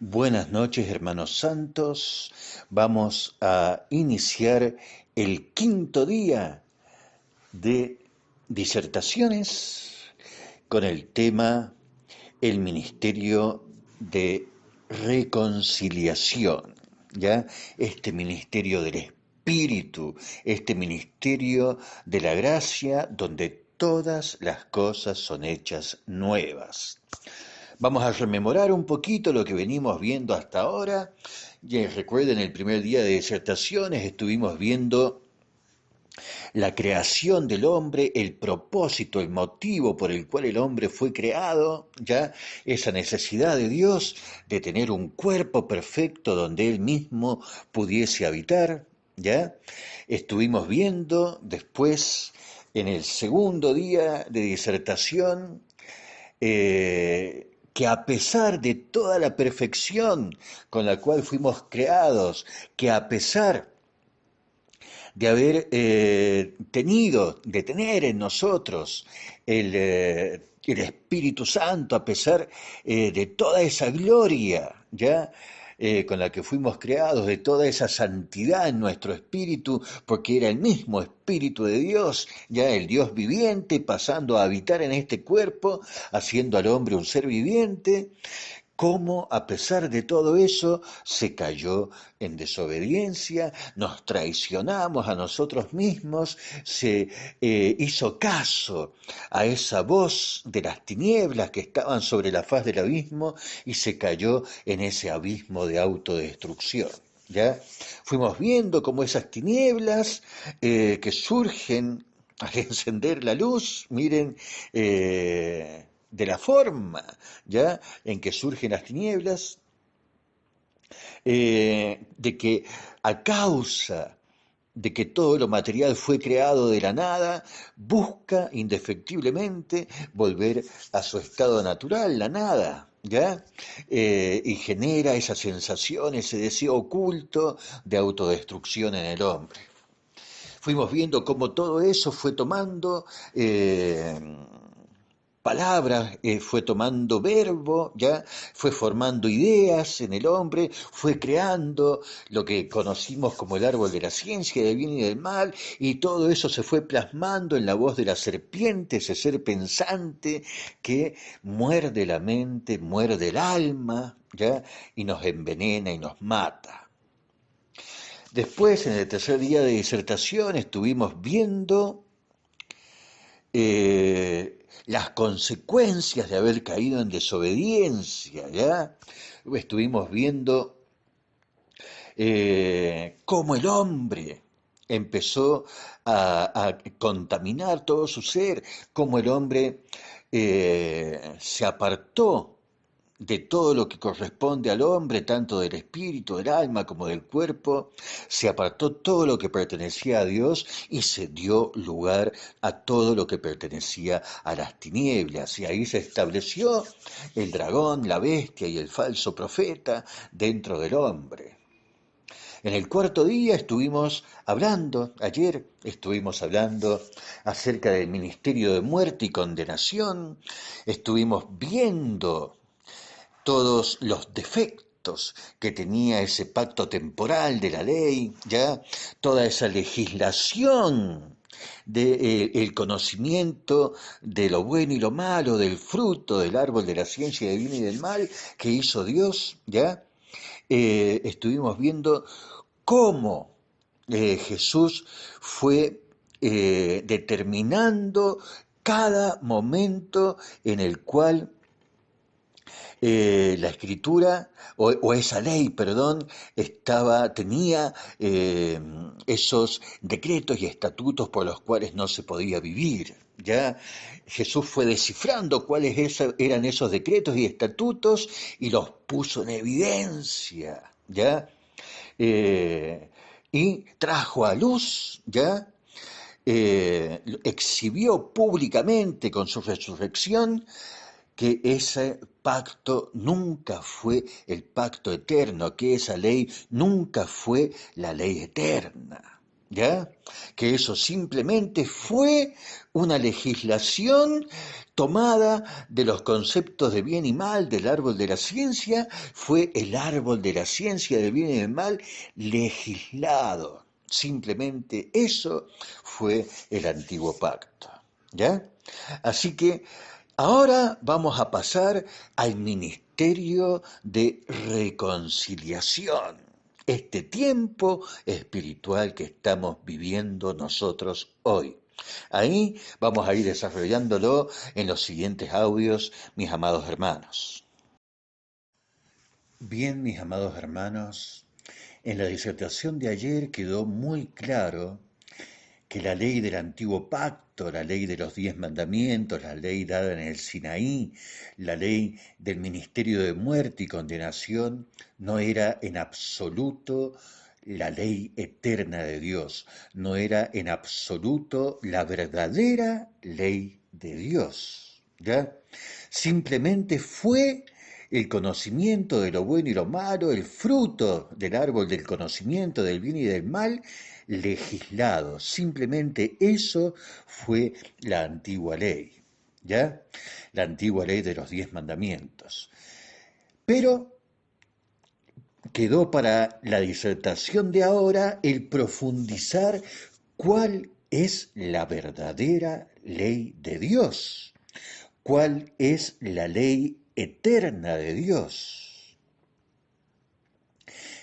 Buenas noches, hermanos santos. Vamos a iniciar el quinto día de disertaciones con el tema el ministerio de reconciliación, ¿ya? Este ministerio del Espíritu, este ministerio de la gracia donde todas las cosas son hechas nuevas. Vamos a rememorar un poquito lo que venimos viendo hasta ahora. Recuerden, el primer día de disertaciones estuvimos viendo la creación del hombre, el propósito, el motivo por el cual el hombre fue creado, ya esa necesidad de Dios de tener un cuerpo perfecto donde él mismo pudiese habitar, ya. Estuvimos viendo después en el segundo día de disertación que a pesar de toda la perfección con la cual fuimos creados, que a pesar de haber de tener en nosotros el Espíritu Santo, a pesar de toda esa gloria, ¿ya? Con la que fuimos creados, de toda esa santidad en nuestro espíritu, porque era el mismo Espíritu de Dios, ya el Dios viviente, pasando a habitar en este cuerpo, haciendo al hombre un ser viviente, cómo a pesar de todo eso se cayó en desobediencia, nos traicionamos a nosotros mismos, se hizo caso a esa voz de las tinieblas que estaban sobre la faz del abismo y se cayó en ese abismo de autodestrucción. ¿Ya? Fuimos viendo cómo esas tinieblas que surgen al encender la luz, miren, de la forma, ¿ya? En que surgen las tinieblas, de que a causa de que todo lo material fue creado de la nada, busca indefectiblemente volver a su estado natural, la nada, ¿ya? Y genera esa sensación, ese deseo oculto de autodestrucción en el hombre. Fuimos viendo cómo todo eso fue tomando palabras, fue tomando verbo, ya fue formando ideas en el hombre, fue creando lo que conocimos como el árbol de la ciencia del bien y del mal, y todo eso se fue plasmando en la voz de la serpiente, ese ser pensante que muerde la mente, muerde el alma, ya, y nos envenena y nos mata. Después, en el tercer día de disertación, estuvimos viendo las consecuencias de haber caído en desobediencia, ¿ya? Estuvimos viendo cómo el hombre empezó a contaminar todo su ser, cómo el hombre se apartó de todo lo que corresponde al hombre, tanto del espíritu, del alma como del cuerpo, se apartó todo lo que pertenecía a Dios y se dio lugar a todo lo que pertenecía a las tinieblas. Y ahí se estableció el dragón, la bestia y el falso profeta dentro del hombre. En el cuarto día estuvimos hablando, ayer estuvimos hablando acerca del ministerio de muerte y condenación, estuvimos viendo todos los defectos que tenía ese pacto temporal de la ley, ya toda esa legislación del conocimiento de lo bueno y lo malo, del fruto del árbol de la ciencia del bien y del mal que hizo Dios, ya estuvimos viendo cómo Jesús fue determinando cada momento en el cual la escritura o esa ley, perdón, tenía esos decretos y estatutos por los cuales no se podía vivir. Ya Jesús fue descifrando eran esos decretos y estatutos y los puso en evidencia, ya y trajo a luz, ya exhibió públicamente con su resurrección que ese pacto nunca fue el pacto eterno, que esa ley nunca fue la ley eterna. ¿ya? Que eso simplemente fue una legislación tomada de los conceptos de bien y mal del árbol de la ciencia, fue el árbol de la ciencia del bien y del mal legislado. Simplemente eso fue el antiguo pacto, ¿ya? Así que ahora vamos a pasar al ministerio de reconciliación, este tiempo espiritual que estamos viviendo nosotros hoy. Ahí vamos a ir desarrollándolo en los siguientes audios, mis amados hermanos. Bien, mis amados hermanos, en la disertación de ayer quedó muy claro que la ley del antiguo pacto, la ley de los 10 mandamientos, la ley dada en el Sinaí, la ley del ministerio de muerte y condenación, no era en absoluto la ley eterna de Dios, no era en absoluto la verdadera ley de Dios, ¿ya? Simplemente fue el conocimiento de lo bueno y lo malo, el fruto del árbol del conocimiento del bien y del mal, legislado. Simplemente eso fue la antigua ley, ¿ya? La antigua ley de los 10 mandamientos. Pero quedó para la disertación de ahora el profundizar cuál es la verdadera ley de Dios, cuál es la ley eterna de Dios.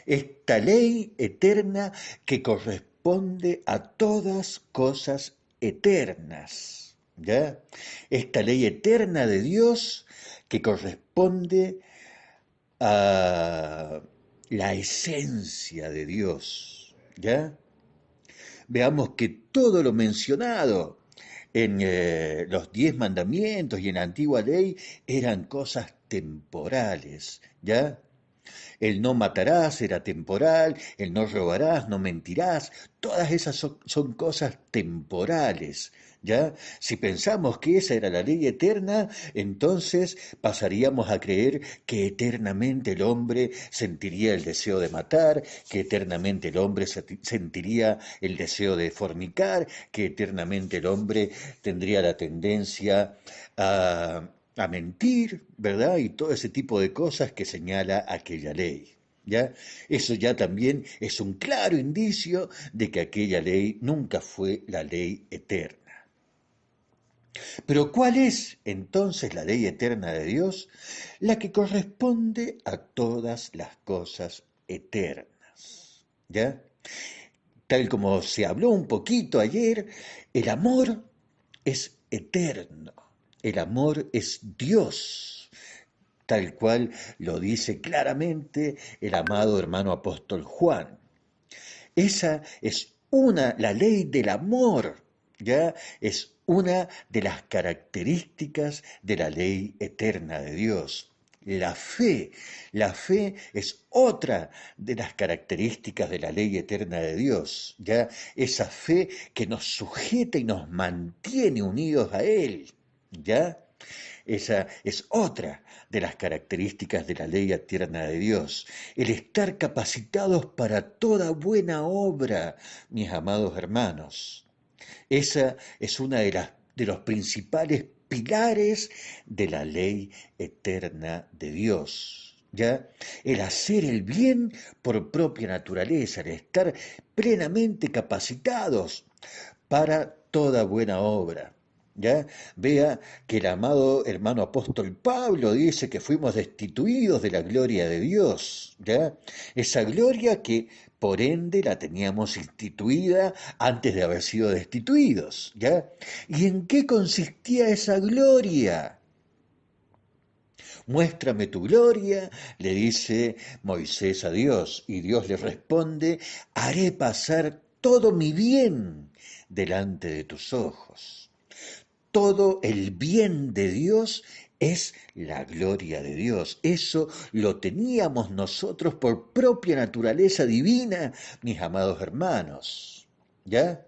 Esta ley eterna que corresponde a todas cosas eternas, ¿ya? Esta ley eterna de Dios que corresponde a la esencia de Dios, ¿ya? Veamos que todo lo mencionado en los 10 mandamientos y en la antigua ley eran cosas temporales, ¿ya? El no matarás era temporal, el no robarás, no mentirás, todas esas son cosas temporales, ¿ya? Si pensamos que esa era la ley eterna, entonces pasaríamos a creer que eternamente el hombre sentiría el deseo de matar, que eternamente el hombre sentiría el deseo de fornicar, que eternamente el hombre tendría la tendencia a mentir, ¿verdad? Y todo ese tipo de cosas que señala aquella ley. ¿Ya? Eso ya también es un claro indicio de que aquella ley nunca fue la ley eterna. Pero ¿cuál es entonces la ley eterna de Dios? La que corresponde a todas las cosas eternas. ¿Ya? Tal como se habló un poquito ayer, el amor es eterno. El amor es Dios, tal cual lo dice claramente el amado hermano apóstol Juan. Esa es la ley del amor, ¿ya? Es una de las características de la ley eterna de Dios. La fe es otra de las características de la ley eterna de Dios, ¿ya? Esa fe que nos sujeta y nos mantiene unidos a Él, ¿ya? Esa es otra de las características de la ley eterna de Dios, el estar capacitados para toda buena obra, mis amados hermanos. Esa es una de los principales pilares de la ley eterna de Dios. ¿Ya? El hacer el bien por propia naturaleza, el estar plenamente capacitados para toda buena obra. ¿Ya? Vea que el amado hermano apóstol Pablo dice que fuimos destituidos de la gloria de Dios, ¿ya? Esa gloria que por ende la teníamos instituida antes de haber sido destituidos, ¿ya? ¿Y en qué consistía esa gloria? Muéstrame tu gloria, le dice Moisés a Dios, y Dios le responde, haré pasar todo mi bien delante de tus ojos. Todo el bien de Dios es la gloria de Dios. Eso lo teníamos nosotros por propia naturaleza divina, mis amados hermanos. ¿Ya?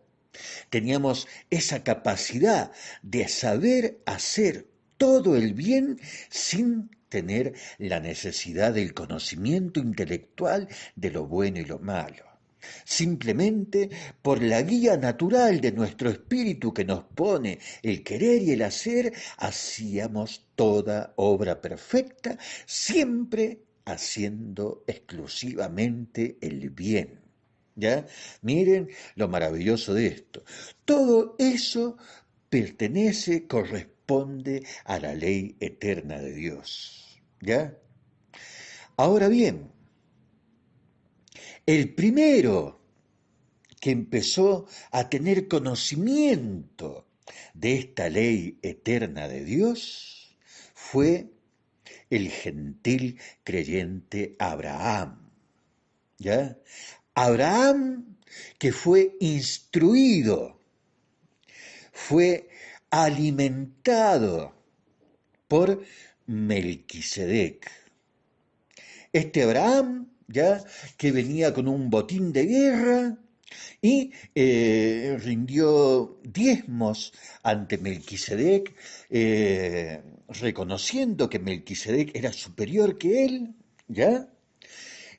Teníamos esa capacidad de saber hacer todo el bien sin tener la necesidad del conocimiento intelectual de lo bueno y lo malo. simplemente por la guía natural de nuestro espíritu que nos pone el querer y el hacer, hacíamos toda obra perfecta, siempre haciendo exclusivamente el bien. ¿Ya? Miren lo maravilloso de esto. Todo eso pertenece, corresponde a la ley eterna de Dios. ¿Ya? Ahora bien, el primero que empezó a tener conocimiento de esta ley eterna de Dios fue el gentil creyente Abraham. ¿Ya? Abraham, que fue instruido, fue alimentado por Melquisedec. Este Abraham, ya, que venía con un botín de guerra y rindió diezmos ante Melquisedec, reconociendo que Melquisedec era superior que él, ¿ya?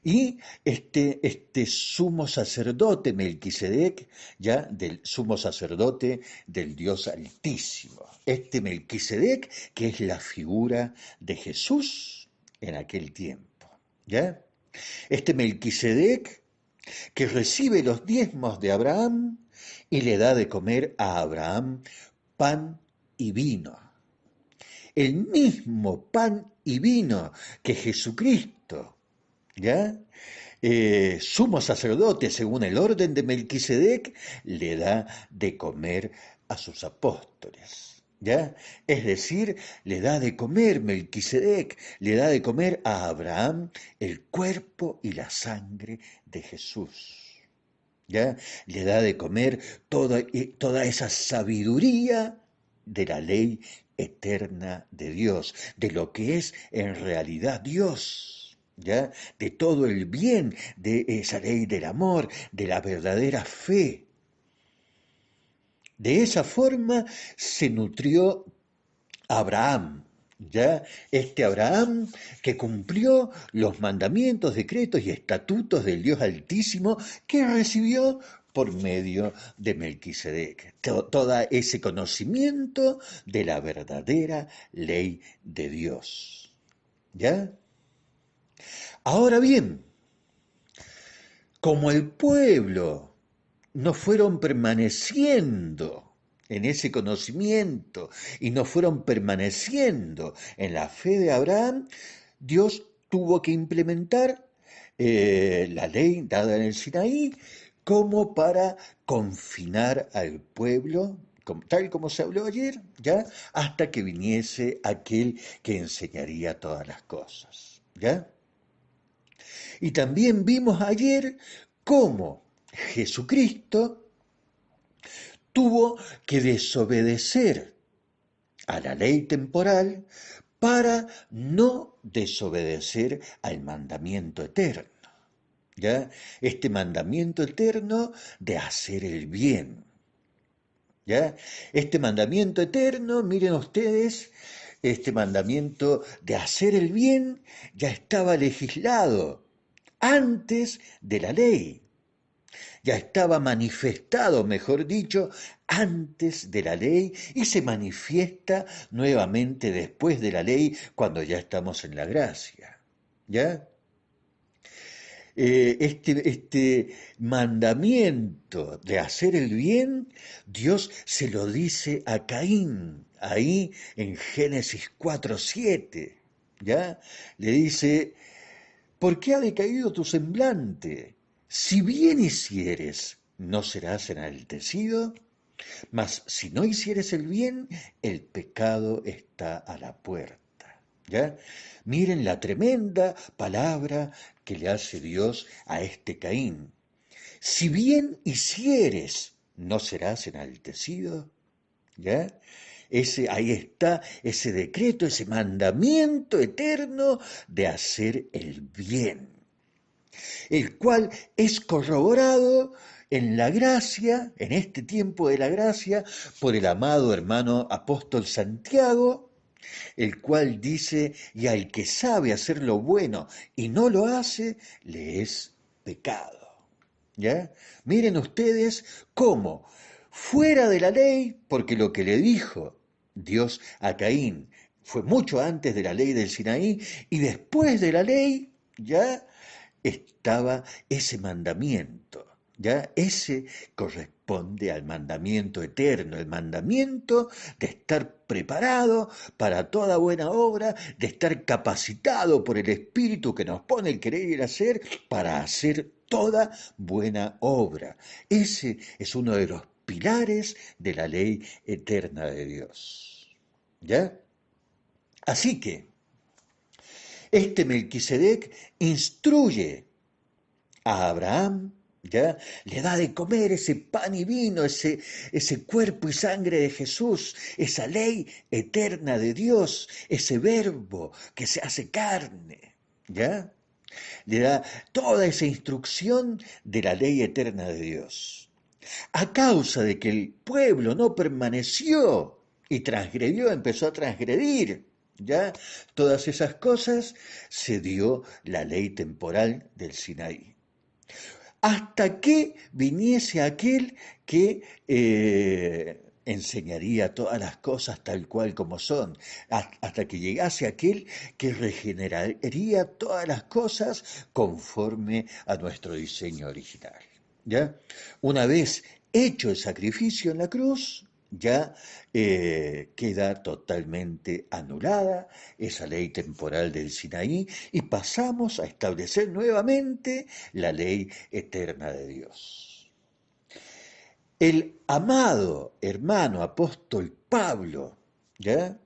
Y este sumo sacerdote Melquisedec, ya del sumo sacerdote del Dios Altísimo. Este Melquisedec que es la figura de Jesús en aquel tiempo, ¿ya? Este Melquisedec que recibe los diezmos de Abraham y le da de comer a Abraham pan y vino. El mismo pan y vino que Jesucristo, ¿ya? Sumo sacerdote, según el orden de Melquisedec, le da de comer a sus apóstoles. ¿Ya? Es decir, le da de comer Melquisedec, le da de comer a Abraham el cuerpo y la sangre de Jesús. ¿Ya? Le da de comer toda esa sabiduría de la ley eterna de Dios, de lo que es en realidad Dios. ¿Ya? De todo el bien, de esa ley del amor, de la verdadera fe. De esa forma se nutrió Abraham, ¿ya? Este Abraham que cumplió los mandamientos, decretos y estatutos del Dios Altísimo que recibió por medio de Melquisedec. Todo ese conocimiento de la verdadera ley de Dios, ¿ya? Ahora bien, como el pueblo no fueron permaneciendo en ese conocimiento y no fueron permaneciendo en la fe de Abraham, Dios tuvo que implementar la ley dada en el Sinaí como para confinar al pueblo, tal como se habló ayer, ya, hasta que viniese aquel que enseñaría todas las cosas, ¿ya? Y también vimos ayer cómo Jesucristo tuvo que desobedecer a la ley temporal para no desobedecer al mandamiento eterno. ¿Ya? Este mandamiento eterno de hacer el bien. ¿Ya? Este mandamiento eterno, miren ustedes, este mandamiento de hacer el bien ya estaba legislado antes de la ley. Ya estaba manifestado, mejor dicho, antes de la ley y se manifiesta nuevamente después de la ley cuando ya estamos en la gracia. ¿Ya? Este mandamiento de hacer el bien, Dios se lo dice a Caín, ahí en Génesis 4:7, ¿ya? Le dice, ¿por qué ha decaído tu semblante? Si bien hicieres, ¿no serás enaltecido? Mas si no hicieres el bien, el pecado está a la puerta. ¿Ya? Miren la tremenda palabra que le hace Dios a este Caín. Si bien hicieres, ¿no serás enaltecido? ¿Ya? Ahí está ese decreto, ese mandamiento eterno de hacer el bien, el cual es corroborado en la gracia, en este tiempo de la gracia, por el amado hermano apóstol Santiago, el cual dice, y al que sabe hacer lo bueno y no lo hace, le es pecado. ¿Ya? Miren ustedes cómo, fuera de la ley, porque lo que le dijo Dios a Caín fue mucho antes de la ley del Sinaí, y después de la ley, ¿ya? Estaba ese mandamiento, ¿ya? Ese corresponde al mandamiento eterno, el mandamiento de estar preparado para toda buena obra, de estar capacitado por el Espíritu que nos pone el querer y el hacer para hacer toda buena obra. Ese es uno de los pilares de la ley eterna de Dios. ¿Ya? Así que este Melquisedec instruye a Abraham, ¿ya? Le da de comer ese pan y vino, ese cuerpo y sangre de Jesús, esa ley eterna de Dios, ese verbo que se hace carne, ¿ya? Le da toda esa instrucción de la ley eterna de Dios. A causa de que el pueblo no permaneció y transgredió, empezó a transgredir, ¿ya? Todas esas cosas, se dio la ley temporal del Sinaí hasta que viniese aquel que enseñaría todas las cosas tal cual como son, hasta que llegase aquel que regeneraría todas las cosas conforme a nuestro diseño original. ¿Ya? Una vez hecho el sacrificio en la cruz, ya queda totalmente anulada esa ley temporal del Sinaí y pasamos a establecer nuevamente la ley eterna de Dios. El amado hermano apóstol Pablo, ¿ya?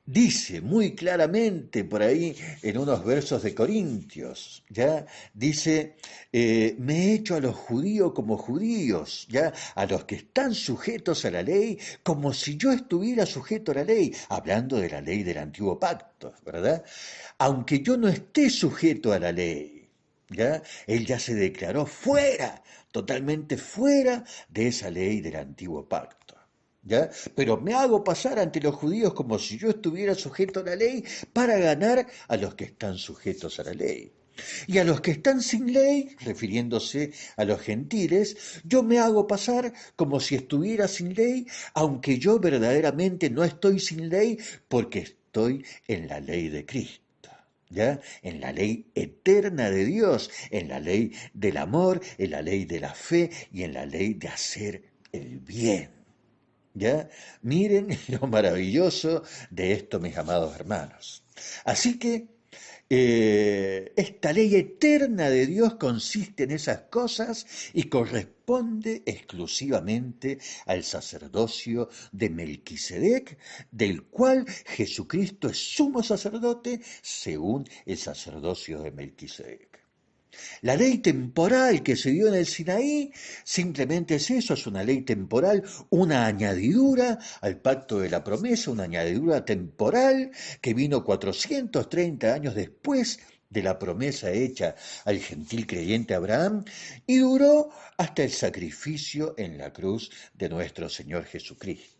Dice muy claramente por ahí en unos versos de Corintios, ¿ya? Dice, me he hecho a los judíos como judíos, ¿ya? A los que están sujetos a la ley, como si yo estuviera sujeto a la ley, hablando de la ley del antiguo pacto, ¿verdad? Aunque yo no esté sujeto a la ley, ¿ya? Él ya se declaró fuera, totalmente fuera de esa ley del antiguo pacto. ¿Ya? Pero me hago pasar ante los judíos como si yo estuviera sujeto a la ley para ganar a los que están sujetos a la ley. Y a los que están sin ley, refiriéndose a los gentiles, yo me hago pasar como si estuviera sin ley, aunque yo verdaderamente no estoy sin ley porque estoy en la ley de Cristo. ¿Ya? En la ley eterna de Dios, en la ley del amor, en la ley de la fe y en la ley de hacer el bien. ¿Ya? Miren lo maravilloso de esto, mis amados hermanos. Así que esta ley eterna de Dios consiste en esas cosas y corresponde exclusivamente al sacerdocio de Melquisedec, del cual Jesucristo es sumo sacerdote según el sacerdocio de Melquisedec. La ley temporal que se dio en el Sinaí simplemente es eso, es una ley temporal, una añadidura al pacto de la promesa, una añadidura temporal que vino 430 años después de la promesa hecha al gentil creyente Abraham y duró hasta el sacrificio en la cruz de nuestro Señor Jesucristo.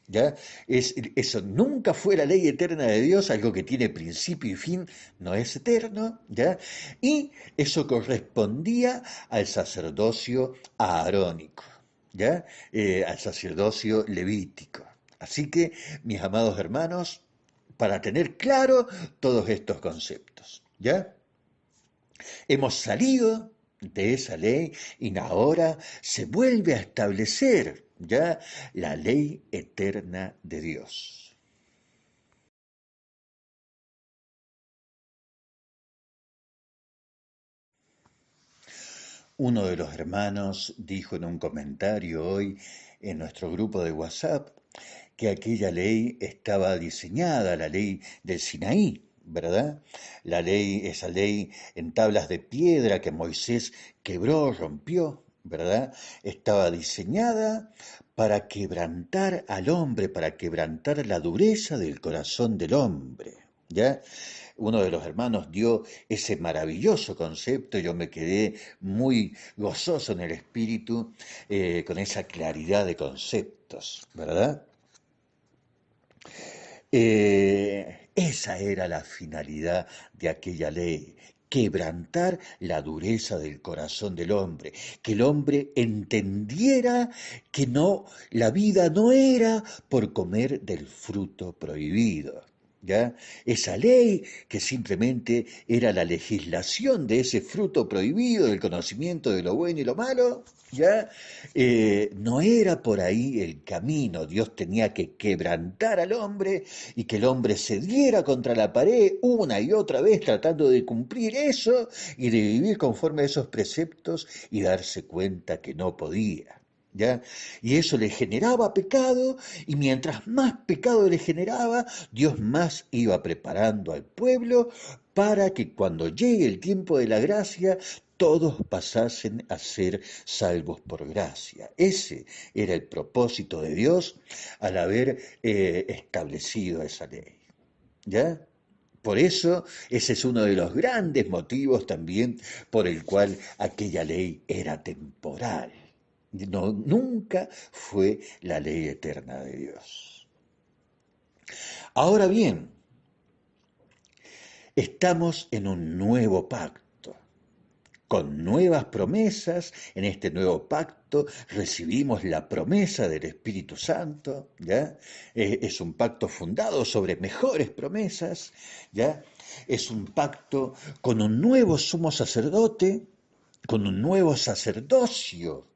¿Ya? Eso nunca fue la ley eterna de Dios, algo que tiene principio y fin, no es eterno, ¿ya? Y eso correspondía al sacerdocio aarónico, ¿ya? Al sacerdocio levítico. Así que, mis amados hermanos, para tener claro todos estos conceptos, ¿ya? Hemos salido de esa ley y ahora se vuelve a establecer ya la ley eterna de Dios. Uno de los hermanos dijo en un comentario hoy en nuestro grupo de WhatsApp que aquella ley estaba diseñada, la ley del Sinaí, ¿verdad? La ley, esa ley en tablas de piedra que Moisés quebró, rompió, ¿verdad? Estaba diseñada para quebrantar al hombre, para quebrantar la dureza del corazón del hombre, ¿ya? Uno de los hermanos dio ese maravilloso concepto, yo me quedé muy gozoso en el espíritu con esa claridad de conceptos, ¿verdad? Esa era la finalidad de aquella ley, quebrantar la dureza del corazón del hombre, que el hombre entendiera que no, la vida no era por comer del fruto prohibido. ¿Ya? Esa ley que simplemente era la legislación de ese fruto prohibido, del conocimiento de lo bueno y lo malo, ¿ya? No era por ahí el camino. Dios tenía que quebrantar al hombre y que el hombre se diera contra la pared una y otra vez tratando de cumplir eso y de vivir conforme a esos preceptos y darse cuenta que no podía. ¿Ya? Y eso le generaba pecado, y mientras más pecado le generaba, Dios más iba preparando al pueblo para que cuando llegue el tiempo de la gracia, todos pasasen a ser salvos por gracia. Ese era el propósito de Dios al haber establecido esa ley. ¿Ya? Por eso, ese es uno de los grandes motivos también por el cual aquella ley era temporal. No, nunca fue la ley eterna de Dios. Ahora bien, estamos en un nuevo pacto, con nuevas promesas. En este nuevo pacto recibimos la promesa del Espíritu Santo, ¿ya? Es un pacto fundado sobre mejores promesas, ¿ya? Es un pacto con un nuevo sumo sacerdote, con un nuevo sacerdocio,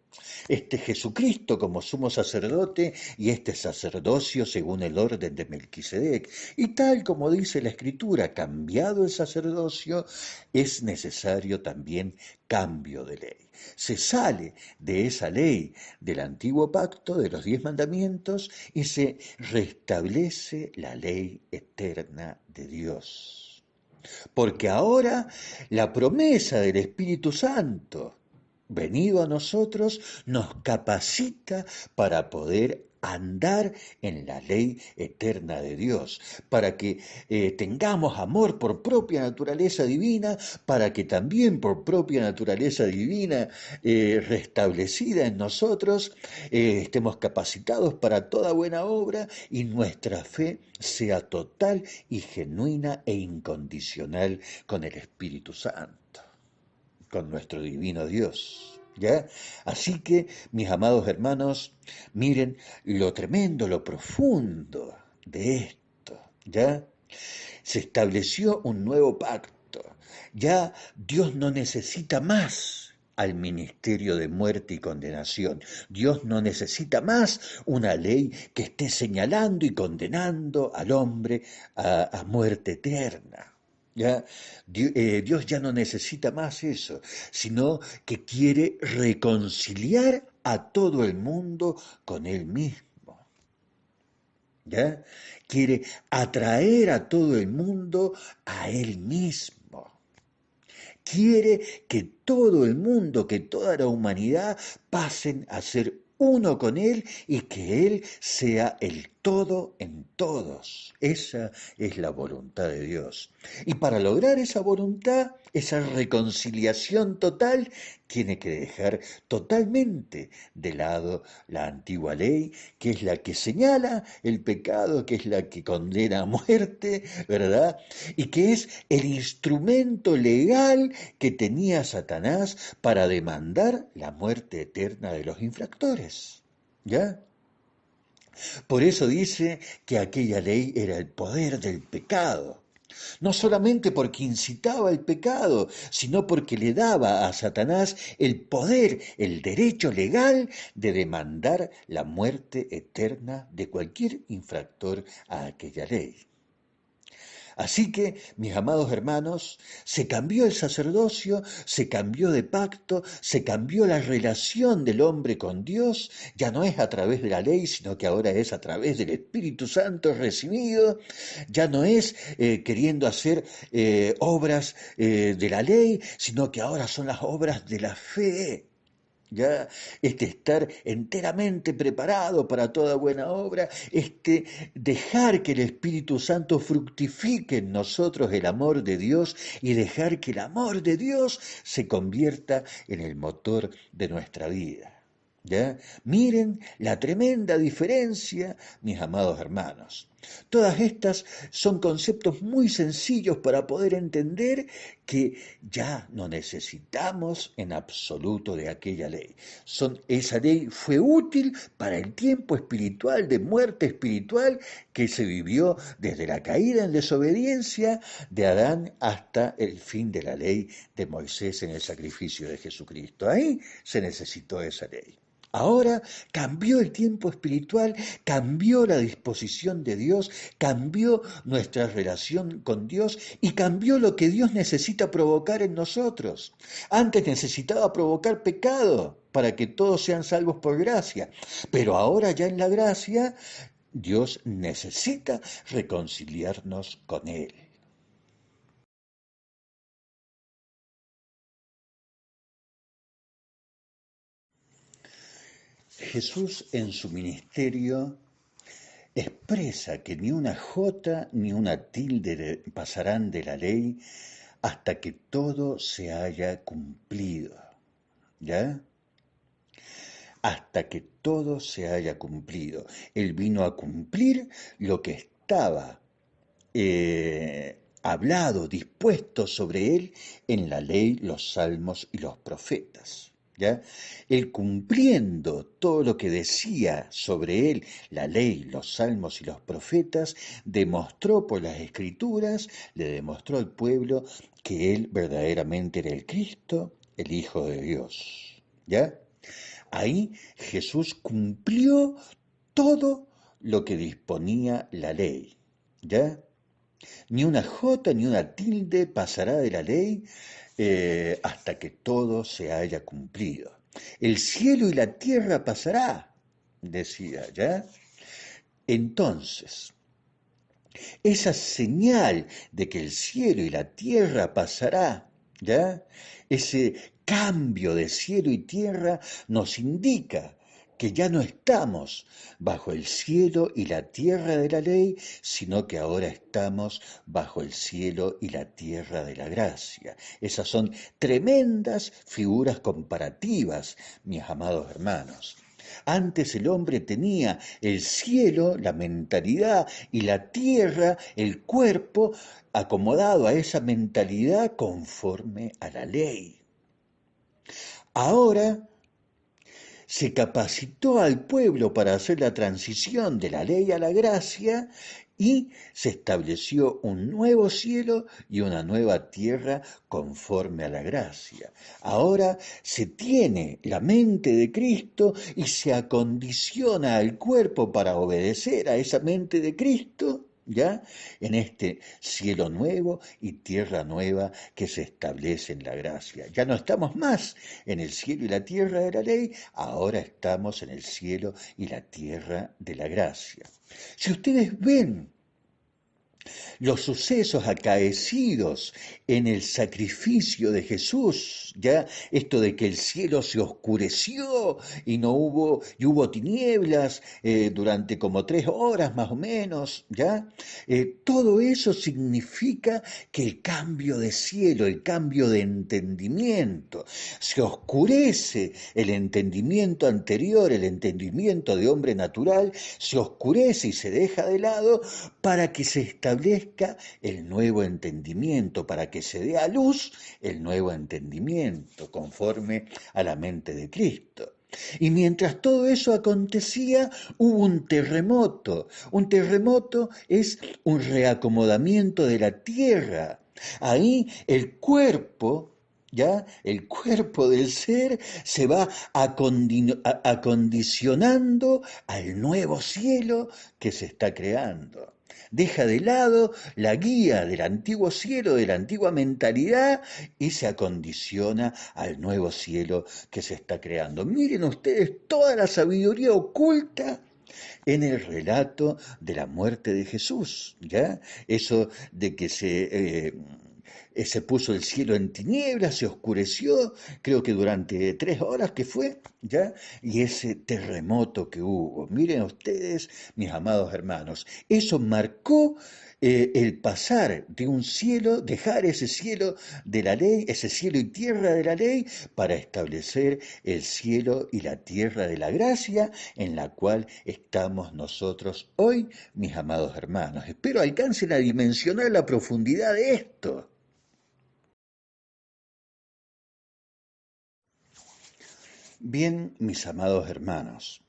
este Jesucristo como sumo sacerdote y este sacerdocio según el orden de Melquisedec. Y tal como dice la Escritura, cambiado el sacerdocio, es necesario también cambio de ley. Se sale de esa ley del antiguo pacto, de los 10 mandamientos, y se restablece la ley eterna de Dios. Porque ahora la promesa del Espíritu Santo venido a nosotros nos capacita para poder andar en la ley eterna de Dios, para que tengamos amor por propia naturaleza divina, para que también por propia naturaleza divina restablecida en nosotros, estemos capacitados para toda buena obra y nuestra fe sea total y genuina e incondicional con el Espíritu Santo, con nuestro divino Dios. ¿Ya? Así que, mis amados hermanos, miren lo tremendo, lo profundo de esto. ¿Ya? Se estableció un nuevo pacto. Ya Dios no necesita más al ministerio de muerte y condenación. Dios no necesita más una ley que esté señalando y condenando al hombre a muerte eterna. ¿Ya? Dios ya no necesita más eso, sino que quiere reconciliar a todo el mundo con Él mismo. ¿Ya? Quiere atraer a todo el mundo a Él mismo. Quiere que todo el mundo, que toda la humanidad pasen a ser uno con Él y que Él sea el todo en todos. Esa es la voluntad de Dios. Y para lograr esa voluntad, esa reconciliación total, tiene que dejar totalmente de lado la antigua ley, que es la que señala el pecado, que es la que condena a muerte, ¿verdad? Y que es el instrumento legal que tenía Satanás para demandar la muerte eterna de los infractores. ¿Ya? Por eso dice que aquella ley era el poder del pecado. No solamente porque incitaba el pecado, sino porque le daba a Satanás el poder, el derecho legal de demandar la muerte eterna de cualquier infractor a aquella ley. Así que, mis amados hermanos, se cambió el sacerdocio, se cambió de pacto, se cambió la relación del hombre con Dios, ya no es a través de la ley, sino que ahora es a través del Espíritu Santo recibido, ya no es queriendo hacer obras de la ley, sino que ahora son las obras de la fe. Ya, estar enteramente preparado para toda buena obra, dejar que el Espíritu Santo fructifique en nosotros el amor de Dios y dejar que el amor de Dios se convierta en el motor de nuestra vida. ¿Ya? Miren la tremenda diferencia, mis amados hermanos. Todas estas son conceptos muy sencillos para poder entender que ya no necesitamos en absoluto de aquella ley. Esa ley fue útil para el tiempo espiritual, de muerte espiritual, que se vivió desde la caída en desobediencia de Adán hasta el fin de la ley de Moisés en el sacrificio de Jesucristo. Ahí se necesitó esa ley. Ahora cambió el tiempo espiritual, cambió la disposición de Dios, cambió nuestra relación con Dios y cambió lo que Dios necesita provocar en nosotros. Antes necesitaba provocar pecado para que todos sean salvos por gracia, pero ahora ya en la gracia Dios necesita reconciliarnos con Él. Jesús en su ministerio expresa que ni una jota ni una tilde pasarán de la ley hasta que todo se haya cumplido. ¿Ya? Hasta que todo se haya cumplido. Él vino a cumplir lo que estaba hablado, dispuesto sobre él en la ley, los salmos y los profetas. ¿Ya? Él cumpliendo todo lo que decía sobre él la ley, los salmos y los profetas, demostró por las escrituras, le demostró al pueblo que él verdaderamente era el Cristo, el Hijo de Dios. ¿Ya? Ahí Jesús cumplió todo lo que disponía la ley. ¿Ya? Ni una jota ni una tilde pasará de la ley hasta que todo se haya cumplido. El cielo y la tierra pasará, decía, ¿ya? Entonces, esa señal de que el cielo y la tierra pasará, ¿ya? Ese cambio de cielo y tierra nos indica que ya no estamos bajo el cielo y la tierra de la ley, sino que ahora estamos bajo el cielo y la tierra de la gracia. Esas son tremendas figuras comparativas, mis amados hermanos. Antes el hombre tenía el cielo, la mentalidad, y la tierra, el cuerpo, acomodado a esa mentalidad conforme a la ley. Ahora se capacitó al pueblo para hacer la transición de la ley a la gracia y se estableció un nuevo cielo y una nueva tierra conforme a la gracia. Ahora se tiene la mente de Cristo y se acondiciona al cuerpo para obedecer a esa mente de Cristo, ¿ya? En este cielo nuevo y tierra nueva que se establece en la gracia. Ya no estamos más en el cielo y la tierra de la ley, ahora estamos en el cielo y la tierra de la gracia. Si ustedes ven los sucesos acaecidos en el sacrificio de Jesús, ya esto de que el cielo se oscureció y hubo tinieblas durante como 3 horas más o menos, ya todo eso significa que el cambio de cielo, el cambio de entendimiento, se oscurece el entendimiento anterior, el entendimiento de hombre natural, se oscurece y se deja de lado para que se establezca el nuevo entendimiento, para que se dé a luz el nuevo entendimiento conforme a la mente de Cristo. Y mientras todo eso acontecía, hubo un terremoto. Un terremoto es un reacomodamiento de la tierra. Ahí el cuerpo, ¿ya? El cuerpo del ser se va acondicionando al nuevo cielo que se está creando. Deja de lado la guía del antiguo cielo, de la antigua mentalidad, y se acondiciona al nuevo cielo que se está creando. Miren ustedes toda la sabiduría oculta en el relato de la muerte de Jesús, ¿ya? Eso de que se puso el cielo en tinieblas, se oscureció, creo que durante 3 horas que fue, ¿ya? Y ese terremoto que hubo, miren ustedes, mis amados hermanos, eso marcó el pasar de un cielo, dejar ese cielo de la ley, ese cielo y tierra de la ley, para establecer el cielo y la tierra de la gracia en la cual estamos nosotros hoy, mis amados hermanos. Espero alcancen a dimensionar la profundidad de esto. Bien, mis amados hermanos,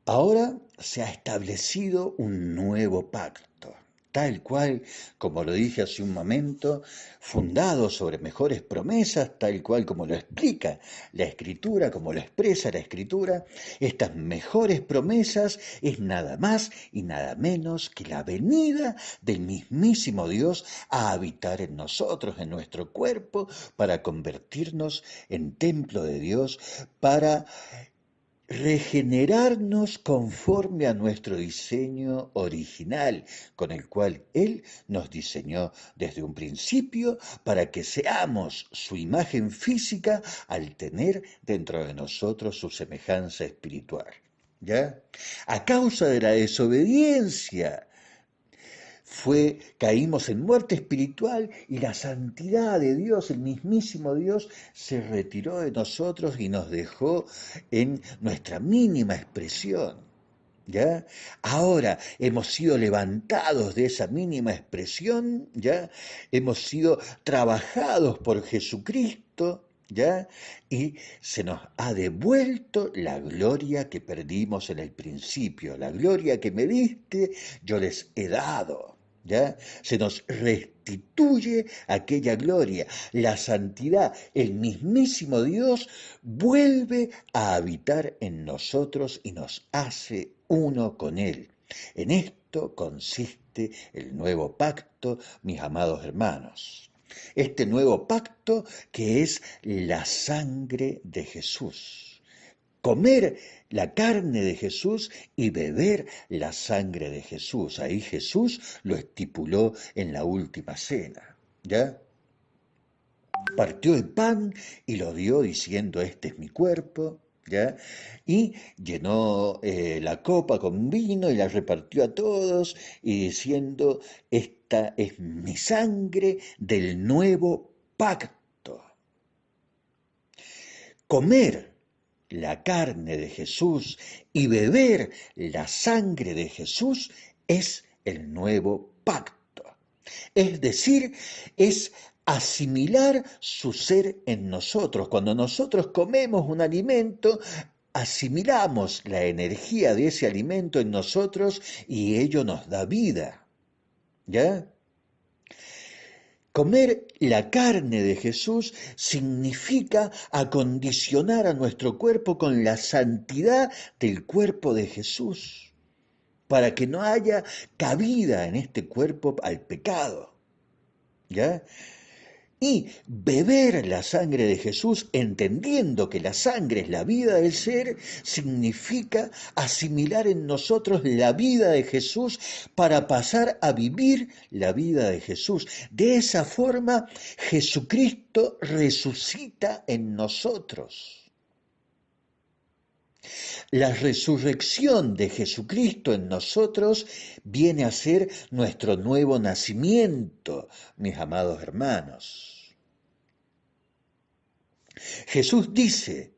ahora se ha establecido un nuevo pacto, tal cual, como lo dije hace un momento, fundado sobre mejores promesas, tal cual como lo explica la Escritura, como lo expresa la Escritura. Estas mejores promesas es nada más y nada menos que la venida del mismísimo Dios a habitar en nosotros, en nuestro cuerpo, para convertirnos en templo de Dios, para regenerarnos conforme a nuestro diseño original, con el cual Él nos diseñó desde un principio para que seamos su imagen física al tener dentro de nosotros su semejanza espiritual. ¿Ya? A causa de la desobediencia caímos en muerte espiritual y la santidad de Dios, el mismísimo Dios, se retiró de nosotros y nos dejó en nuestra mínima expresión. ¿Ya? Ahora hemos sido levantados de esa mínima expresión, ¿ya? Hemos sido trabajados por Jesucristo, ¿ya? Y se nos ha devuelto la gloria que perdimos en el principio. La gloria que me diste, yo les he dado. ¿Ya? Se nos restituye aquella gloria, la santidad, el mismísimo Dios vuelve a habitar en nosotros y nos hace uno con Él. En esto consiste el nuevo pacto, mis amados hermanos. Este nuevo pacto que es la sangre de Jesús. Comer la carne de Jesús y beber la sangre de Jesús. Ahí Jesús lo estipuló en la última cena. ¿Ya? Partió el pan y lo dio diciendo, este es mi cuerpo, ¿ya? Y llenó la copa con vino y la repartió a todos y diciendo, esta es mi sangre del nuevo pacto. Comer la carne de Jesús y beber la sangre de Jesús es el nuevo pacto. Es decir, es asimilar su ser en nosotros. Cuando nosotros comemos un alimento, asimilamos la energía de ese alimento en nosotros y ello nos da vida. ¿Ya? Comer la carne de Jesús significa acondicionar a nuestro cuerpo con la santidad del cuerpo de Jesús, para que no haya cabida en este cuerpo al pecado. ¿Ya? Y beber la sangre de Jesús, entendiendo que la sangre es la vida del ser, significa asimilar en nosotros la vida de Jesús para pasar a vivir la vida de Jesús. De esa forma, Jesucristo resucita en nosotros. La resurrección de Jesucristo en nosotros viene a ser nuestro nuevo nacimiento, mis amados hermanos. Jesús dice,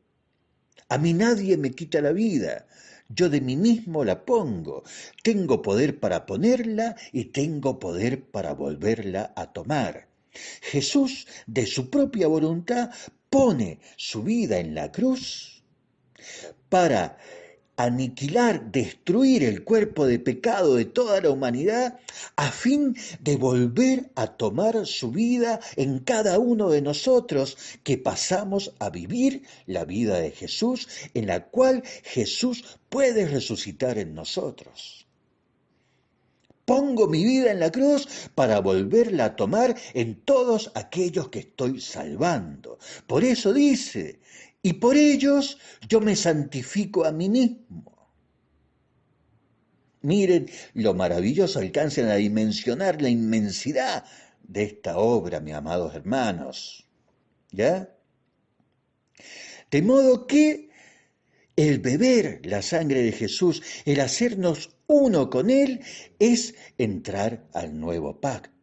a mí nadie me quita la vida, yo de mí mismo la pongo, tengo poder para ponerla y tengo poder para volverla a tomar. Jesús, de su propia voluntad, pone su vida en la cruz para aniquilar, destruir el cuerpo de pecado de toda la humanidad, a fin de volver a tomar su vida en cada uno de nosotros, que pasamos a vivir la vida de Jesús, en la cual Jesús puede resucitar en nosotros. Pongo mi vida en la cruz para volverla a tomar en todos aquellos que estoy salvando. Por eso dice, y por ellos yo me santifico a mí mismo. Miren lo maravilloso, alcancen a dimensionar la inmensidad de esta obra, mis amados hermanos. ¿Ya? De modo que el beber la sangre de Jesús, el hacernos uno con Él, es entrar al nuevo pacto.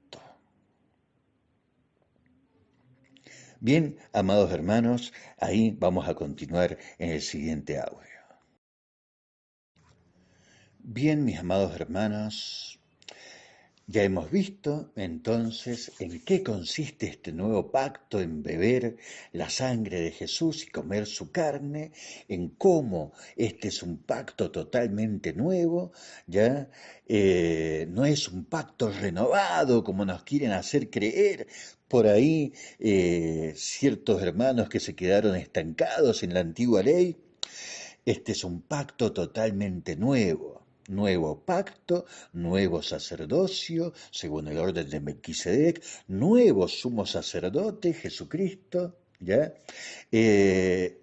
Bien, amados hermanos, ahí vamos a continuar en el siguiente audio. Bien, mis amados hermanos, ya hemos visto entonces en qué consiste este nuevo pacto, en beber la sangre de Jesús y comer su carne, en cómo este es un pacto totalmente nuevo, ya no es un pacto renovado como nos quieren hacer creer. Por ahí ciertos hermanos que se quedaron estancados en la antigua ley. Este es un pacto totalmente nuevo. Nuevo pacto, nuevo sacerdocio, según el orden de Melquisedec, nuevo sumo sacerdote, Jesucristo, ¿ya?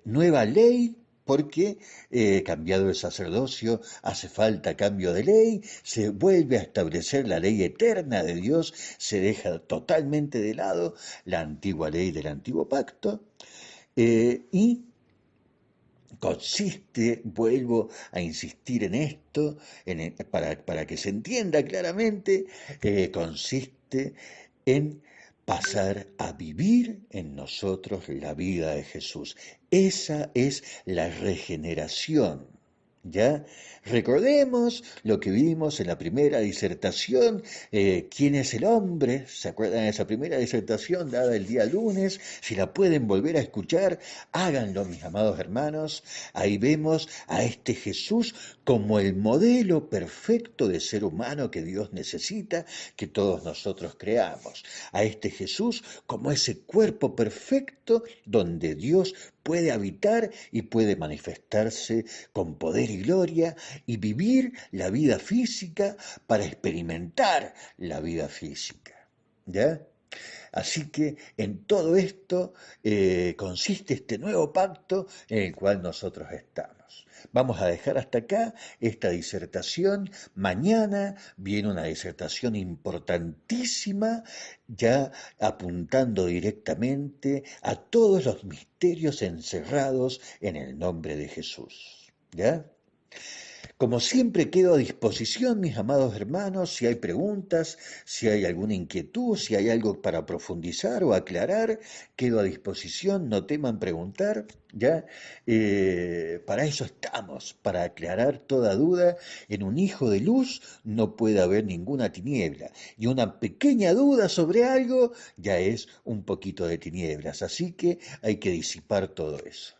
Nueva ley, porque cambiado el sacerdocio hace falta cambio de ley, se vuelve a establecer la ley eterna de Dios, se deja totalmente de lado la antigua ley del antiguo pacto, y consiste, vuelvo a insistir en esto, para que se entienda claramente, consiste en pasar a vivir en nosotros la vida de Jesús. Esa es la regeneración. ¿Ya? Recordemos lo que vimos en la primera disertación, ¿quién es el hombre? ¿Se acuerdan de esa primera disertación dada el día lunes? Si la pueden volver a escuchar, háganlo, mis amados hermanos. Ahí vemos a este Jesús como el modelo perfecto de ser humano que Dios necesita que todos nosotros creamos. A este Jesús como ese cuerpo perfecto donde Dios puede habitar y puede manifestarse con poder y gloria y vivir la vida física para experimentar la vida física. ¿Ya? Así que en todo esto consiste este nuevo pacto en el cual nosotros estamos. Vamos a dejar hasta acá esta disertación. Mañana viene una disertación importantísima, ya apuntando directamente a todos los misterios encerrados en el nombre de Jesús. ¿Ya? Como siempre quedo a disposición, mis amados hermanos, si hay preguntas, si hay alguna inquietud, si hay algo para profundizar o aclarar, quedo a disposición, no teman preguntar, ¿ya? Para eso estamos, para aclarar toda duda. En un hijo de luz no puede haber ninguna tiniebla, y una pequeña duda sobre algo ya es un poquito de tinieblas, así que hay que disipar todo eso.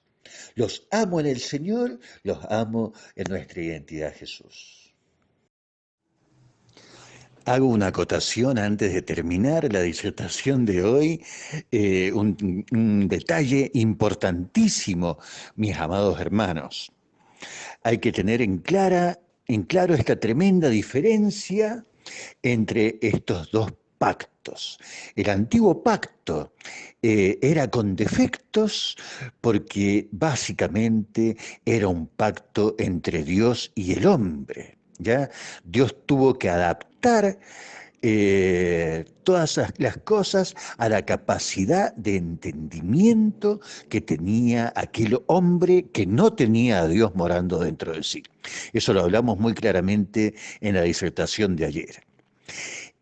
Los amo en el Señor, los amo en nuestra identidad Jesús. Hago una acotación antes de terminar la disertación de hoy, un detalle importantísimo, mis amados hermanos. Hay que tener en claro esta tremenda diferencia entre estos dos pactos. El antiguo pacto era con defectos porque básicamente era un pacto entre Dios y el hombre. ¿Ya? Dios tuvo que adaptar todas las cosas a la capacidad de entendimiento que tenía aquel hombre que no tenía a Dios morando dentro de sí. Eso lo hablamos muy claramente en la disertación de ayer.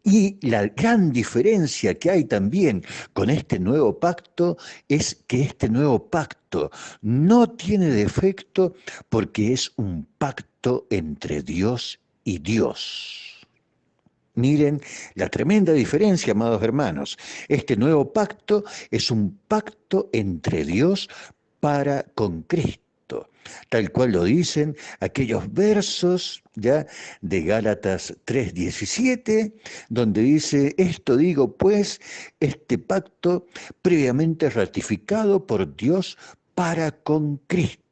Y la gran diferencia que hay también con este nuevo pacto es que este nuevo pacto no tiene defecto porque es un pacto entre Dios y Dios. Miren la tremenda diferencia, amados hermanos. Este nuevo pacto es un pacto entre Dios para con Cristo, tal cual lo dicen aquellos versos ya de Gálatas 3:17, donde dice: esto digo pues, este pacto previamente ratificado por Dios para con Cristo.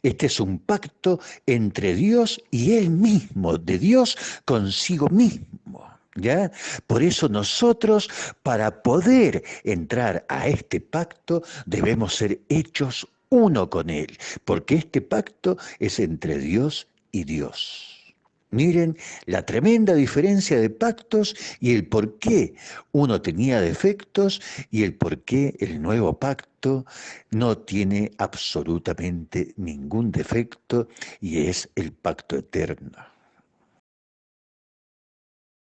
Este es un pacto entre Dios y Él mismo, de Dios consigo mismo. ¿Ya? Por eso nosotros, para poder entrar a este pacto, debemos ser hechos uno con Él, porque este pacto es entre Dios y Dios. Miren la tremenda diferencia de pactos y el por qué uno tenía defectos y el por qué el nuevo pacto no tiene absolutamente ningún defecto y es el pacto eterno.